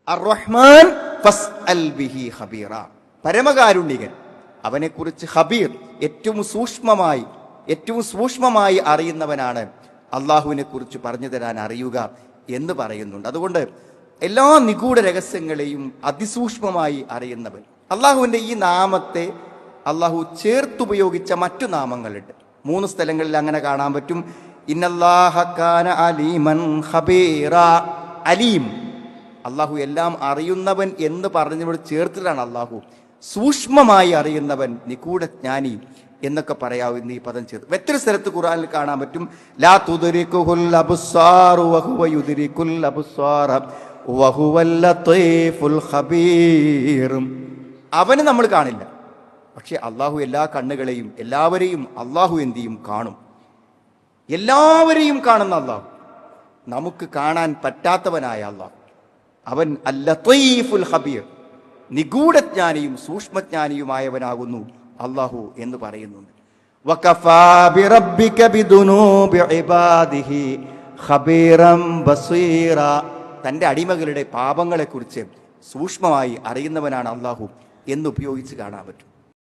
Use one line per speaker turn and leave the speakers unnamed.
അർ-റഹ്മാൻ ഫസ്അൽ ബിഹി ഖബീറ, പരമകാരുണികൻ. അവനെക്കുറിച്ച് ഖബീർ, ഏറ്റവും സൂക്ഷ്മമായി അറിയുന്നവനാണ് അള്ളാഹുവിനെ കുറിച്ച് പറഞ്ഞു തരാൻ അറിയുക എന്ന് പറയുന്നുണ്ട്. അതുകൊണ്ട് എല്ലാ നിഗൂഢ രഹസ്യങ്ങളെയും അതിസൂക്ഷ്മമായി അറിയുന്നവൻ. അള്ളാഹുവിൻ്റെ ഈ നാമത്തെ അള്ളാഹു ചേർത്തുപയോഗിച്ച മറ്റു നാമങ്ങളുണ്ട്. 3 സ്ഥലങ്ങളിൽ അങ്ങനെ കാണാൻ പറ്റും. ഇന്നല്ലാഹ കാന അലീമൻ ഖബീറ. അലീം, അള്ളാഹു എല്ലാം അറിയുന്നവൻ എന്ന് പറഞ്ഞവരോട് ചേർത്തിട്ടാണ് അള്ളാഹു സൂക്ഷ്മമായി അറിയുന്നവൻ, നിഗൂഢജ്ഞാനി എന്നൊക്കെ പറയാവുന്ന ഈ പദം ചേർത്ത്. മറ്റൊരു സ്ഥലത്ത് ഖുർആനിൽ കാണാൻ പറ്റും, ലാ തുദ്രികുൽ അബ്സാറു വഹുവ യുദ്രികുൽ അബ്സാറ വഹുവൽ ലത്തീഫുൽ ഖബീർ. അവനെ നമ്മൾ കാണില്ല, പക്ഷെ അള്ളാഹു എല്ലാ കണ്ണുകളെയും എല്ലാവരെയും അള്ളാഹു എന്ത് ചെയ്യും? കാണും. എല്ലാവരെയും കാണുന്ന അള്ളാഹു, നമുക്ക് കാണാൻ പറ്റാത്തവനായ അള്ളാഹു, അവൻ അൽ ലത്തീഫുൽ ഖബീർ, നിഗൂഢജ്ഞാനിയും സൂക്ഷ്മജ്ഞാനിയുമായവനാകുന്നു അള്ളാഹു എന്ന് പറയുന്നുണ്ട്. വകഫാ ബിറബ്ബിക ബിദുനൂബി ഇബാദിഹി ഖബീറൻ ബസീറ. തൻ്റെ അടിമകളുടെ പാപങ്ങളെക്കുറിച്ച് സൂക്ഷ്മമായി അറിയുന്നവനാണ് അള്ളാഹു എന്ന് ഉപയോഗിച്ച് കാണാൻ പറ്റും.